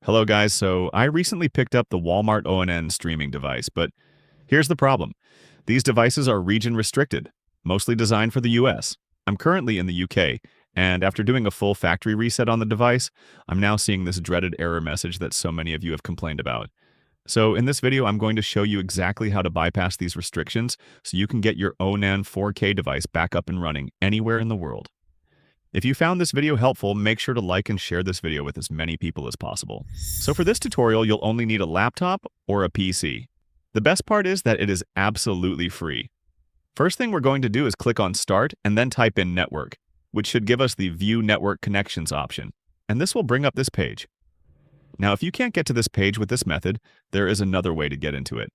Hello guys, so I recently picked up the Walmart ONN streaming device, but here's the problem. These devices are region restricted, mostly designed for the US. I'm currently in the UK, and after doing a full factory reset on the device, I'm now seeing this dreaded error message that so many of you have complained about. So in this video, I'm going to show you exactly how to bypass these restrictions so you can get your ONN 4K device back up and running anywhere in the world. If you found this video helpful, make sure to like and share this video with as many people as possible. So for this tutorial, you'll only need a laptop or a PC. The best part is that it is absolutely free. First thing we're going to do is click on Start and then type in Network, which should give us the View Network Connections option. And this will bring up this page. Now, if you can't get to this page with this method, there is another way to get into it.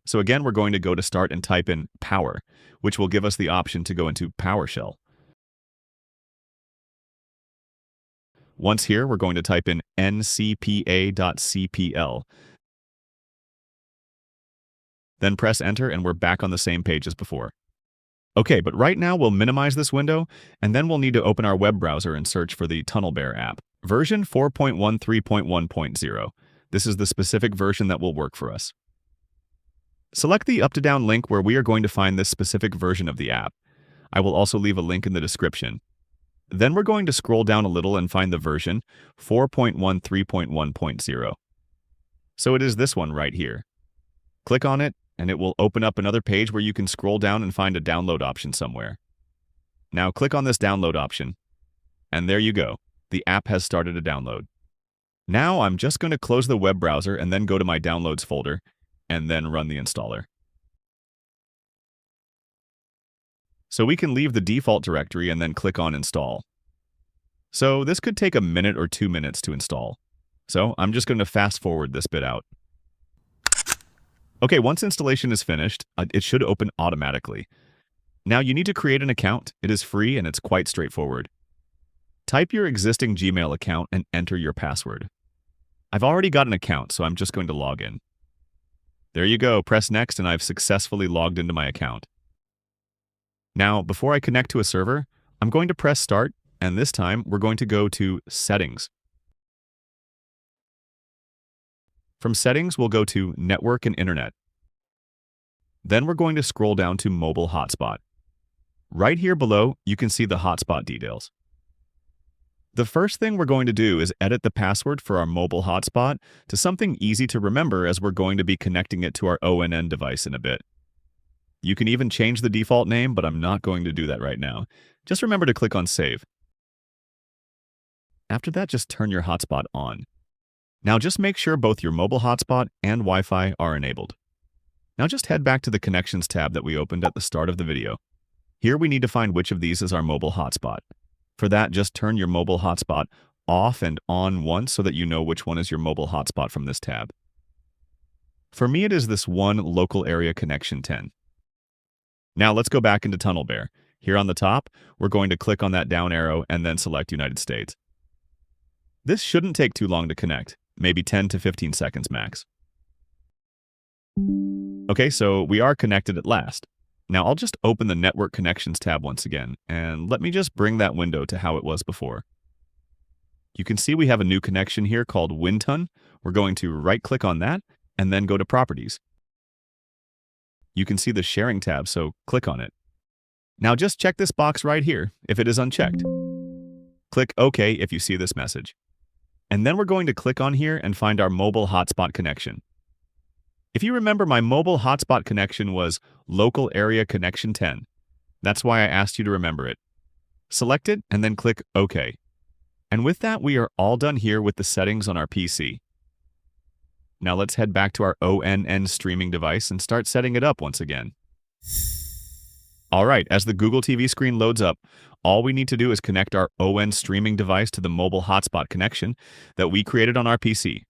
So again, we're going to go to Start and type in Power, which will give us the option to go into PowerShell. Once here, we're going to type in ncpa.cpl. Then press Enter and we're back on the same page as before. Okay, but right now we'll minimize this window, and then we'll need to open our web browser and search for the TunnelBear app. Version 4.13.1.0. This is the specific version that will work for us. Select the up-to-down link where we are going to find this specific version of the app. I will also leave a link in the description. Then we're going to scroll down a little and find the version 4.13.1.0. So it is this one right here. Click on it, and it will open up another page where you can scroll down and find a download option somewhere. Now click on this download option, and there you go. The app has started a download. Now I'm just going to close the web browser and then go to my Downloads folder, and then run the installer. So we can leave the default directory and then click on Install. So this could take a minute or 2 minutes to install. So I'm just going to fast forward this bit out. Okay, once installation is finished, it should open automatically. Now you need to create an account. It is free and it's quite straightforward. Type your existing Gmail account and enter your password. I've already got an account, so I'm just going to log in. There you go, press Next and I've successfully logged into my account. Now, before I connect to a server, I'm going to press Start, and this time we're going to go to Settings. From Settings, we'll go to Network and Internet. Then we're going to scroll down to Mobile Hotspot. Right here below, you can see the hotspot details. The first thing we're going to do is edit the password for our mobile hotspot to something easy to remember, as we're going to be connecting it to our ONN device in a bit. You can even change the default name, but I'm not going to do that right now. Just remember to click on Save. After that, just turn your hotspot on. Now just make sure both your mobile hotspot and Wi-Fi are enabled. Now just head back to the Connections tab that we opened at the start of the video. Here we need to find which of these is our mobile hotspot. For that, just turn your mobile hotspot off and on once so that you know which one is your mobile hotspot from this tab. For me, it is this one local area connection 10. Now let's go back into TunnelBear. Here on the top, we're going to click on that down arrow and then select United States. This shouldn't take too long to connect, maybe 10 to 15 seconds max. Okay, so we are connected at last. Now I'll just open the Network Connections tab once again, and let me just bring that window to how it was before. You can see we have a new connection here called Wintun. We're going to right-click on that, and then go to Properties. You can see the Sharing tab, so click on it. Now just check this box right here if it is unchecked. Click OK if you see this message. And then we're going to click on here and find our mobile hotspot connection. If you remember, my mobile hotspot connection was Local Area Connection 10. That's why I asked you to remember it. Select it and then click OK. And with that, we are all done here with the settings on our PC. Now let's head back to our ONN streaming device and start setting it up once again. Alright, as the Google TV screen loads up, all we need to do is connect our ONN streaming device to the mobile hotspot connection that we created on our PC.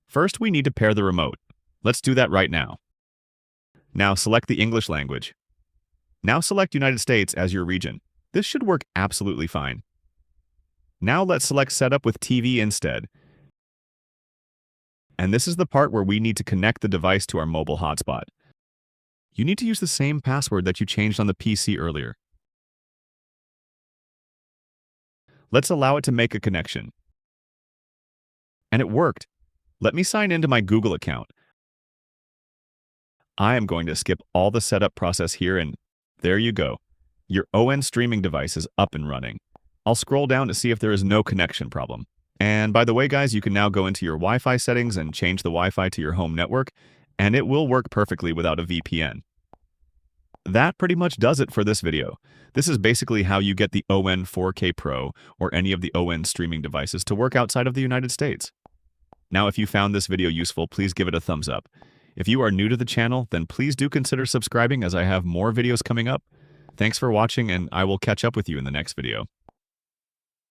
First, we need to pair the remote. Let's do that right now. Now select the English language. Now select United States as your region. This should work absolutely fine. Now let's select Setup with TV instead. And this is the part where we need to connect the device to our mobile hotspot. You need to use the same password that you changed on the PC earlier. Let's allow it to make a connection. And it worked. Let me sign into my Google account. I am going to skip all the setup process here, and there you go. Your ON streaming device is up and running. I'll scroll down to see if there is no connection problem. And by the way, guys, you can now go into your Wi-Fi settings and change the Wi-Fi to your home network, and it will work perfectly without a VPN. That pretty much does it for this video. This is basically how you get the ON 4K Pro or any of the ON streaming devices to work outside of the United States. Now, if you found this video useful, please give it a thumbs up. If you are new to the channel, then please do consider subscribing as I have more videos coming up. Thanks for watching, and I will catch up with you in the next video.